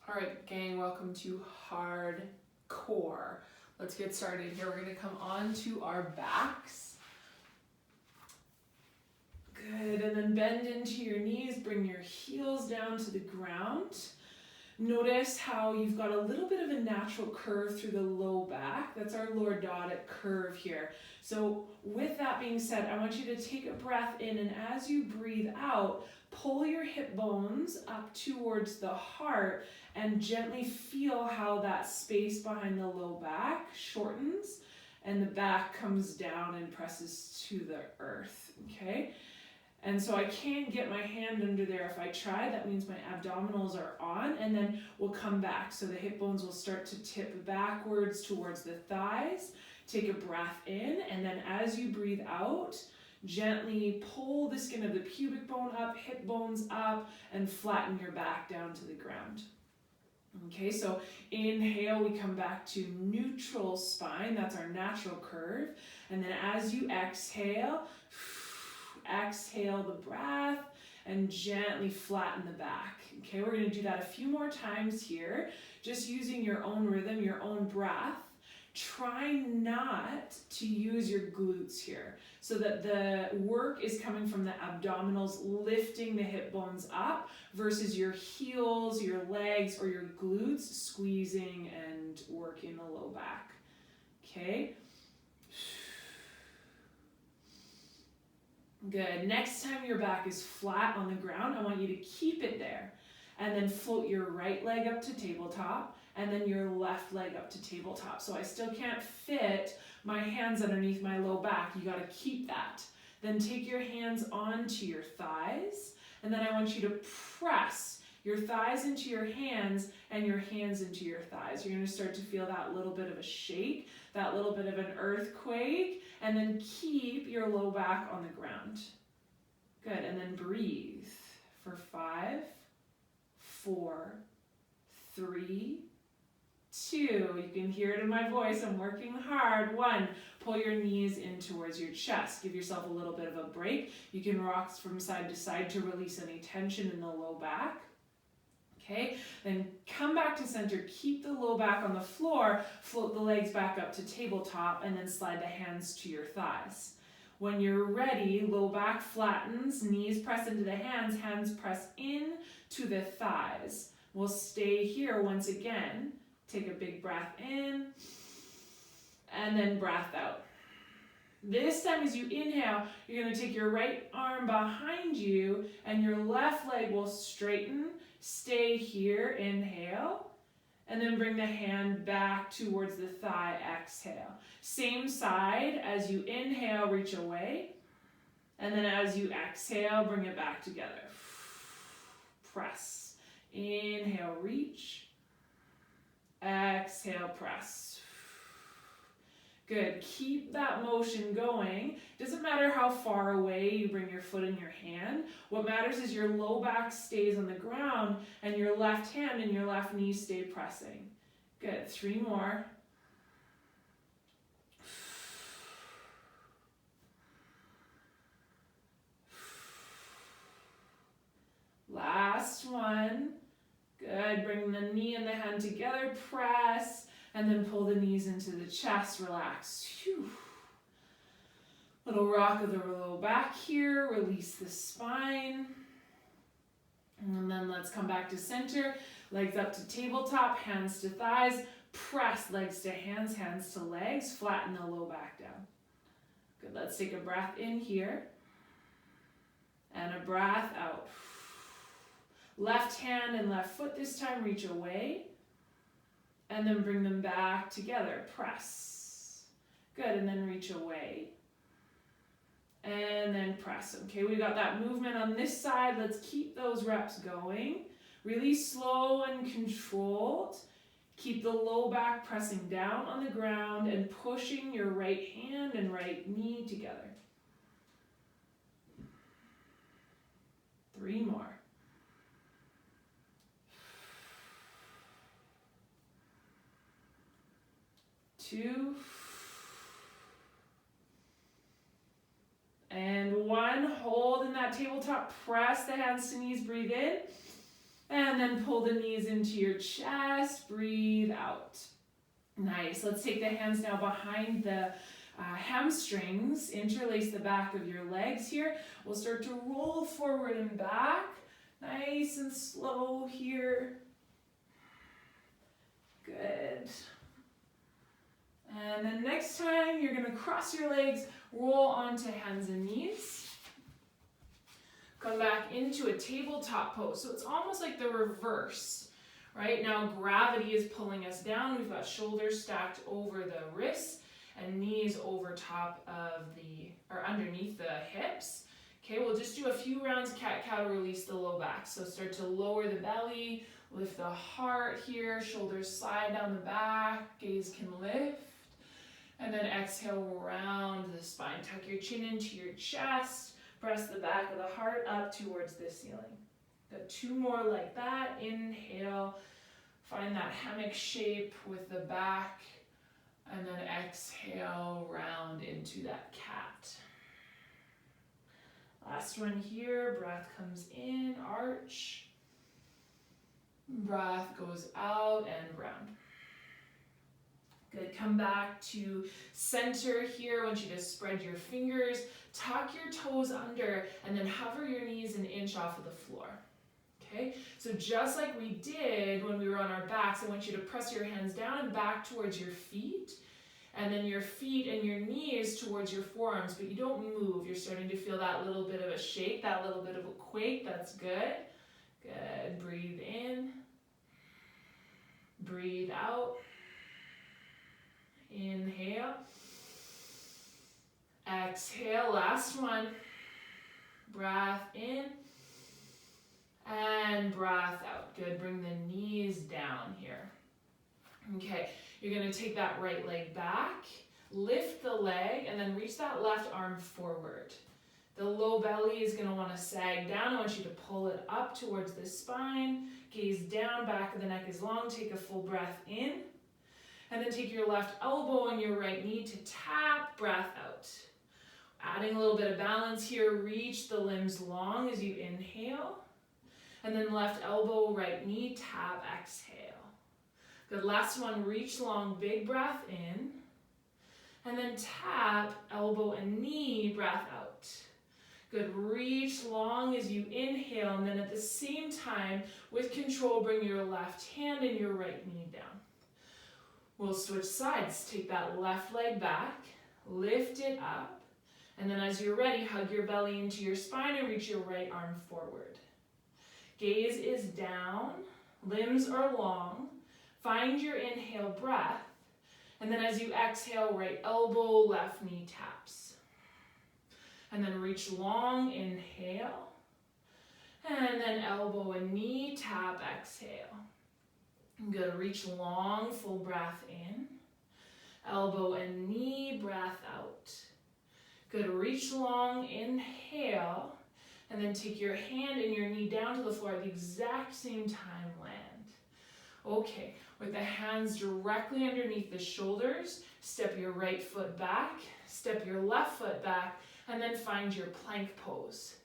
All right, gang, welcome to hard core. Let's get started here. We're going to come onto our backs. Good, and then bend into your knees, bring your heels down to the ground. Notice how you've got a little bit of a natural curve through the low back. That's our lordotic curve here. So with that being said, I want you to take a breath in, and as you breathe out, pull your hip bones up towards the heart and gently feel how that space behind the low back shortens and the back comes down and presses to the earth, okay? And so I can't get my hand under there. If I try, that means my abdominals are on, and then we'll come back. So the hip bones will start to tip backwards towards the thighs. Take a breath in, and then as you breathe out, gently pull the skin of the pubic bone up, hip bones up, and flatten your back down to the ground. Okay, so inhale, we come back to neutral spine. That's our natural curve. And then as you exhale the breath and gently flatten the back. Okay, we're going to do that a few more times here, just using your own rhythm, your own breath. Try not to use your glutes here, so that the work is coming from the abdominals, lifting the hip bones up, versus your heels, your legs, or your glutes squeezing and working the low back. Okay. Good. Next time your back is flat on the ground, I want you to keep it there. And then float your right leg up to tabletop, and then your left leg up to tabletop. So I still can't fit my hands underneath my low back. You got to keep that. Then take your hands onto your thighs, and then I want you to press your thighs into your hands and your hands into your thighs. You're going to start to feel that little bit of a shake, that little bit of an earthquake, and then keep your low back on the ground. Good, and then breathe for 5, 4, 3, 2. You can hear it in my voice, I'm working hard. 1, pull your knees in towards your chest. Give yourself a little bit of a break. You can rock from side to side to release any tension in the low back. Okay, then come back to center, keep the low back on the floor, float the legs back up to tabletop, and then slide the hands to your thighs. When you're ready, low back flattens, knees press into the hands, hands press in to the thighs. We'll stay here once again. Take a big breath in, and then breath out. This time as you inhale, you're going to take your right arm behind you, and your left leg will straighten. Stay here, inhale, and then bring the hand back towards the thigh, exhale. Same side, as you inhale, reach away, and then as you exhale, bring it back together. Press. Inhale, reach. Exhale, press. Good. Keep that motion going. Doesn't matter how far away you bring your foot in your hand. What matters is your low back stays on the ground and your left hand and your left knee stay pressing. Good. 3 more. Last one. Good. Bring the knee and the hand together. Press. And then pull the knees into the chest, relax. Whew. Little rock of the low back here, release the spine. And then let's come back to center. Legs up to tabletop, hands to thighs. Press legs to hands, hands to legs. Flatten the low back down. Good, let's take a breath in here. And a breath out. Left hand and left foot this time, reach away. And then bring them back together. Press. Good, and then reach away. And then press. Okay, we got that movement on this side. Let's keep those reps going. Really slow and controlled. Keep the low back pressing down on the ground and pushing your right hand and right knee together. 3 more. 2, and 1. Hold in that tabletop, press the hands to knees, breathe in, And then pull the knees into your chest, breathe out. Nice. Let's take the hands now behind the hamstrings, interlace the back of your legs here. We'll start to roll forward and back, nice and slow here. Good. And then next time, you're going to cross your legs, roll onto hands and knees. Come back into a tabletop pose. So it's almost like the reverse. Right now, gravity is pulling us down. We've got shoulders stacked over the wrists and knees over top of or underneath the hips. Okay, we'll just do a few rounds cat-cow to release the low back. So start to lower the belly, lift the heart here, shoulders slide down the back, gaze can lift. And then exhale, round the spine. Tuck your chin into your chest, press the back of the heart up towards the ceiling. Got 2 more like that. Inhale, find that hammock shape with the back, and then exhale, round into that cat. Last one here, breath comes in, arch. Breath goes out and round. Good, come back to center here. I want you to spread your fingers, tuck your toes under, and then hover your knees an inch off of the floor. Okay, so just like we did when we were on our backs, I want you to press your hands down and back towards your feet, and then your feet and your knees towards your forearms, but you don't move. You're starting to feel that little bit of a shake, that little bit of a quake. That's good. Good, breathe in, breathe out. Inhale, exhale, last one. Breath in and breath out. Good, bring the knees down here. Okay, you're gonna take that right leg back, lift the leg, and then reach that left arm forward. The low belly is gonna wanna sag down. I want you to pull it up towards the spine, gaze down, back of the neck is long, take a full breath in. And then take your left elbow and your right knee to tap, breath out. Adding a little bit of balance here, reach the limbs long as you inhale. And then left elbow, right knee, tap, exhale. Good, last one, reach long, big breath in. And then tap, elbow and knee, breath out. Good, reach long as you inhale, and then at the same time, with control, bring your left hand and your right knee down. We'll switch sides. Take that left leg back, lift it up, and then as you're ready, hug your belly into your spine and reach your right arm forward. Gaze is down, limbs are long. Find your inhale breath, and then as you exhale, right elbow, left knee taps. And then reach long, inhale, and then elbow and knee tap, exhale. Good, reach long, full breath in. Elbow and knee, breath out. Good, reach long, inhale, and then take your hand and your knee down to the floor at the exact same time, land. Okay, with the hands directly underneath the shoulders, step your right foot back, step your left foot back, and then find your plank pose.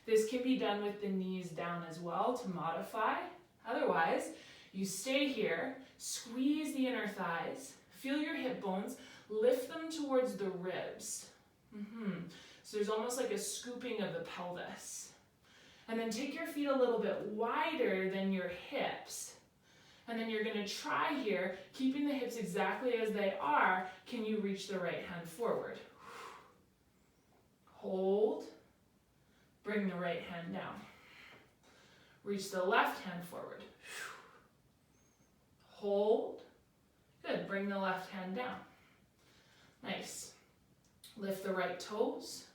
This can be done with the knees down as well to modify. Otherwise, you stay here, squeeze the inner thighs, feel your hip bones, lift them towards the ribs. So there's almost like a scooping of the pelvis. And then take your feet a little bit wider than your hips. And then you're gonna try here, keeping the hips exactly as they are, can you reach the right hand forward? Hold, bring the right hand down. Reach the left hand forward. Hold. Good, bring the left hand down. Nice. Lift the right toes.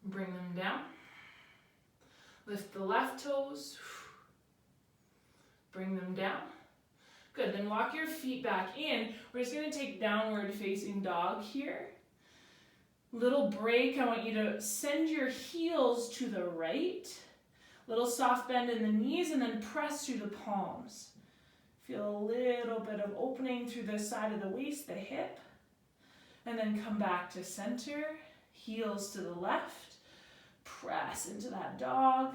Bring them down. Lift the left toes. Bring them down. Good, then walk your feet back in. We're just gonna take downward facing dog here. Little break, I want you to send your heels to the right. Little soft bend in the knees and then press through the palms. Feel a little bit of opening through the side of the waist, the hip. And then come back to center, heels to the left. Press into that dog.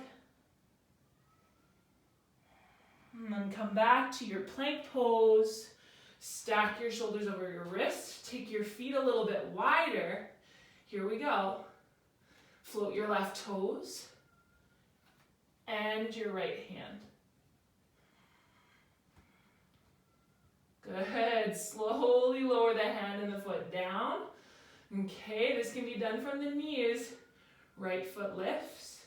And then come back to your plank pose. Stack your shoulders over your wrist. Take your feet a little bit wider. Here we go. Float your left toes and your right hand. Good. Slowly lower the hand and the foot down. Okay, this can be done from the knees. Right foot lifts.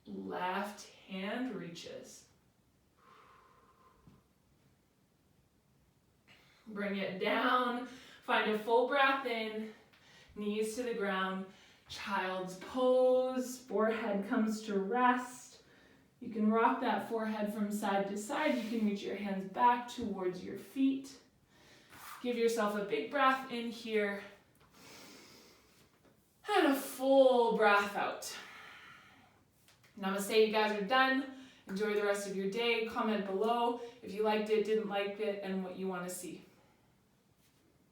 Left hand reaches. Bring it down. Find a full breath in. Knees to the ground. Child's pose. Forehead comes to rest. You can rock that forehead from side to side. You can reach your hands back towards your feet. Give yourself a big breath in here. And a full breath out. Namaste, you guys are done. Enjoy the rest of your day. Comment below if you liked it, didn't like it, and what you want to see.